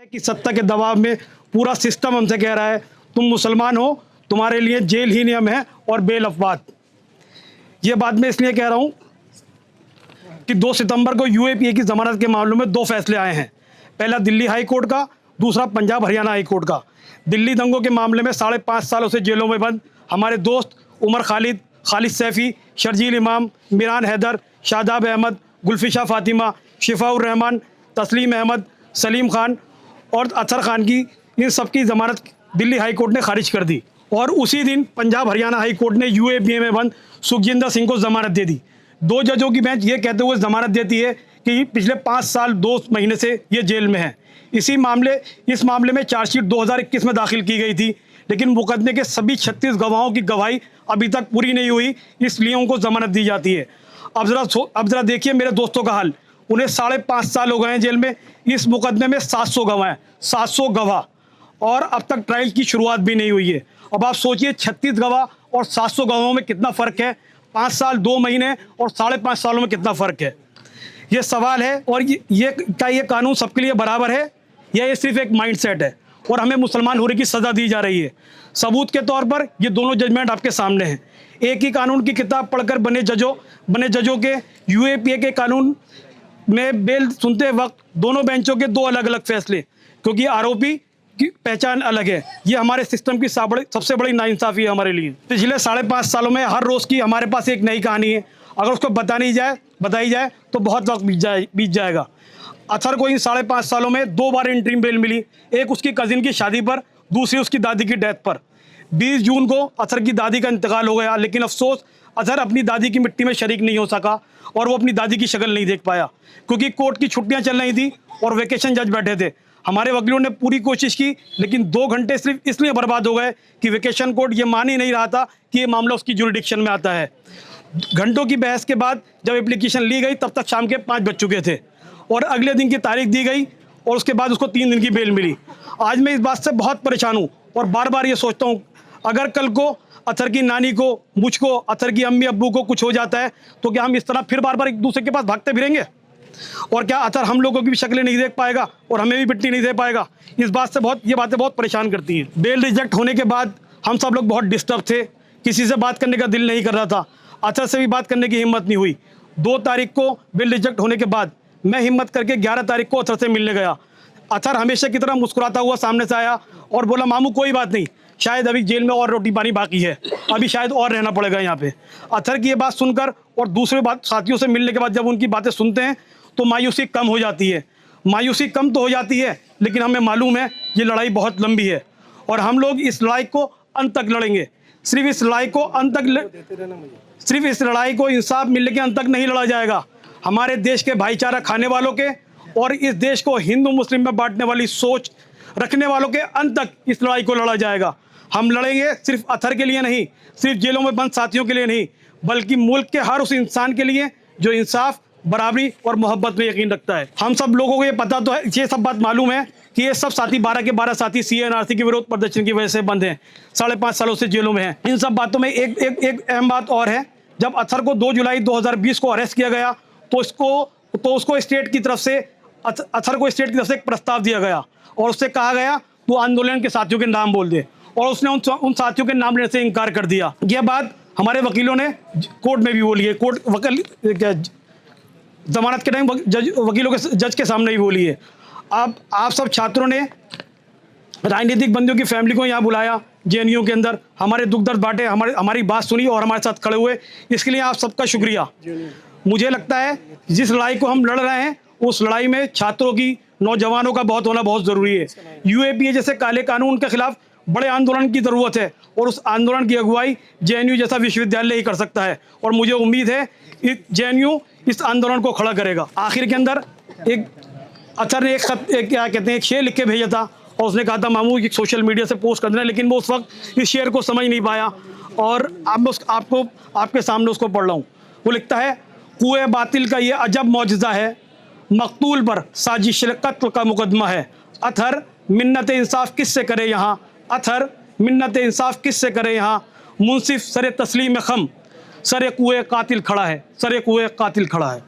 कि सत्ता के दबाव में पूरा सिस्टम हमसे कह रहा है तुम मुसलमान हो, तुम्हारे लिए जेल ही नियम है और बेल अफवाद। ये बात मैं इसलिए कह रहा हूँ कि 2 सितंबर को यूएपीए की जमानत के मामलों में 2 फैसले आए हैं। पहला दिल्ली हाई कोर्ट का, दूसरा पंजाब हरियाणा हाई कोर्ट का। दिल्ली दंगों के मामले में 5.5 सालों से जेलों में बंद हमारे दोस्त उमर खालिद, खालिद सैफ़ी, शर्जील इमाम, मिरान हैदर, शादाब अहमद, गुलफिशा फ़ातिमा, शिफाउर रहमान, तस्लीम अहमद, सलीम खान और अतर खान की, इन सब की ज़मानत दिल्ली हाई कोर्ट ने खारिज कर दी। और उसी दिन पंजाब हरियाणा हाई कोर्ट ने यूएपीए में बंद सुखजिंदर सिंह को ज़मानत दे दी। 2 जजों की बेंच ये कहते हुए ज़मानत देती है कि पिछले 5 साल 2 महीने से ये जेल में है। इस मामले में चार्जशीट 2021 में दाखिल की गई थी, लेकिन मुकदमे के सभी 36 गवाहों की गवाही अभी तक पूरी नहीं हुई, इसलिए उनको ज़मानत दी जाती है। अब ज़रा देखिए मेरे दोस्तों का हाल। उन्हें 5.5 साल हो गए हैं जेल में। इस मुकदमे में 700 गवाह हैं, 700 गवाह, और अब तक ट्रायल की शुरुआत भी नहीं हुई है। अब आप सोचिए 36 गवाह और 700 गवाहों में कितना फ़र्क है। 5 साल 2 महीने और 5.5 सालों में कितना फ़र्क है। ये सवाल है। और क्या ये कानून सबके लिए बराबर है या ये सिर्फ एक माइंडसेट है और हमें मुसलमान होने की सज़ा दी जा रही है। सबूत के तौर पर ये दोनों जजमेंट आपके सामने हैं। एक ही कानून की किताब पढ़कर बने जजों के यूएपीए के कानून में बेल सुनते वक्त दोनों बेंचों के 2 अलग अलग फैसले, क्योंकि आरोपी की पहचान अलग है। ये हमारे सिस्टम की सबसे बड़ी नाइंसाफ़ी है हमारे लिए। पिछले 5.5 सालों में हर रोज़ की हमारे पास एक नई कहानी है। अगर उसको बताई जाए तो बहुत वक्त बीत जाएगा। अतर को इन 5.5 सालों में 2 बार इंटरिम बेल मिली। एक उसकी कज़िन की शादी पर, दूसरी उसकी दादी की डेथ पर। 20 जून को अतर की दादी का इंतकाल हो गया, लेकिन अफसोस अतर अपनी दादी की मिट्टी में शरीक नहीं हो सका और वो अपनी दादी की शक्ल नहीं देख पाया, क्योंकि कोर्ट की छुट्टियां चल रही थी और वेकेशन जज बैठे थे। हमारे वकीलों ने पूरी कोशिश की, लेकिन 2 घंटे सिर्फ इसलिए बर्बाद हो गए कि वेकेशन कोर्ट ये मान ही नहीं रहा था कि ये मामला उसकी जुरिडिक्शन में आता है। घंटों की बहस के बाद जब एप्लीकेशन ली गई तब तक शाम के 5 बज चुके थे और अगले दिन की तारीख दी गई और उसके बाद उसको 3 दिन की बेल मिली। आज मैं इस बात से बहुत परेशान हूँ और बार बार ये सोचता हूँ, अगर कल को अतर की नानी को, मुझको, अतर की अम्मी अब्बू को कुछ हो जाता है तो क्या हम इस तरह फिर बार बार एक दूसरे के पास भागते फिरेंगे? और क्या अतर हम लोगों की भी शक्लें नहीं देख पाएगा और हमें भी मिट्टी नहीं दे पाएगा? ये बातें बहुत परेशान करती हैं। बेल रिजेक्ट होने के बाद हम सब लोग बहुत डिस्टर्ब थे। किसी से बात करने का दिल नहीं कर रहा था। अतर से भी बात करने की हिम्मत नहीं हुई। 2 तारीख को बेल रिजेक्ट होने के बाद मैं हिम्मत करके 11 तारीख को अतर से मिलने गया। अतर हमेशा की तरह मुस्कुराता हुआ सामने से आया और बोला, मामू कोई बात नहीं, शायद अभी जेल में और रोटी पानी बाकी है, अभी शायद और रहना पड़ेगा यहाँ पे। अतर की ये बात सुनकर और दूसरे साथियों से मिलने के बाद जब उनकी बातें सुनते हैं तो मायूसी कम हो जाती है। मायूसी कम तो हो जाती है, लेकिन हमें मालूम है ये लड़ाई बहुत लंबी है और हम लोग इस लड़ाई को अंत तक लड़ेंगे। सिर्फ इस लड़ाई को इंसाफ मिलने के अंत तक नहीं लड़ा जाएगा। हमारे देश के भाईचारा खाने वालों के और इस देश को हिंदू मुस्लिम में बांटने वाली सोच रखने वालों के अंत तक इस लड़ाई को लड़ा जाएगा। हम लड़ेंगे सिर्फ अतर के लिए नहीं, सिर्फ जेलों में बंद साथियों के लिए नहीं, बल्कि मुल्क के हर उस इंसान के लिए जो इंसाफ, बराबरी और मोहब्बत में यकीन रखता है। हम सब लोगों को ये पता तो है, ये सब बात मालूम है कि ये सब साथी 12 के 12 साथी CNRC के विरोध प्रदर्शन की वजह से बंद हैं, 5.5 सालों से जेलों में हैं। इन सब बातों में एक अहम बात और है। जब अतर को 2 जुलाई 2020 को अरेस्ट किया गया तो उसको स्टेट की तरफ से अतर को स्टेट की तरफ से एक प्रस्ताव दिया गया और उससे कहा गया वो आंदोलन के साथियों के नाम बोल दे, और उसने उन साथियों के नाम लेने से इनकार कर दिया। यह बात हमारे वकीलों ने कोर्ट में भी बोली है। जमानत के टाइम जज के सामने ही बोली है। अब आप सब छात्रों ने राजनीतिक बंदियों की फैमिली को यहाँ बुलाया, JNU के अंदर हमारे दुख दर्द बांटे, हमारी बात सुनी और हमारे साथ खड़े हुए, इसके लिए आप सबका शुक्रिया। मुझे लगता है जिस लड़ाई को हम लड़ रहे हैं उस लड़ाई में छात्रों की, नौजवानों का होना बहुत ज़रूरी है। यूएपीए जैसे काले कानून के खिलाफ बड़े आंदोलन की ज़रूरत है और उस आंदोलन की अगुवाई JNU जैसा विश्वविद्यालय ही कर सकता है और मुझे उम्मीद है JNU इस आंदोलन को खड़ा करेगा। आखिर के अंदर अतर ने एक शेर लिख के भेजा था और उसने कहा था, मामू ये सोशल मीडिया से पोस्ट कर देना, लेकिन वो उस वक्त इस शेर को समझ नहीं पाया और आपके सामने उसको पढ़ रहा हूँ। वो लिखता है, कुए बातिल का ये अजब मौजज़ा है, मकतूल पर साजिश कत्ल का मुकदमा है। अतर मिन्नत इंसाफ किससे करे यहाँ, अतर मिन्नत इंसाफ किससे करे यहाँ, मुंसिफ सरे तस्लीम खम, सरे कुए कातिल खड़ा है, सरे कुए कातिल खड़ा है।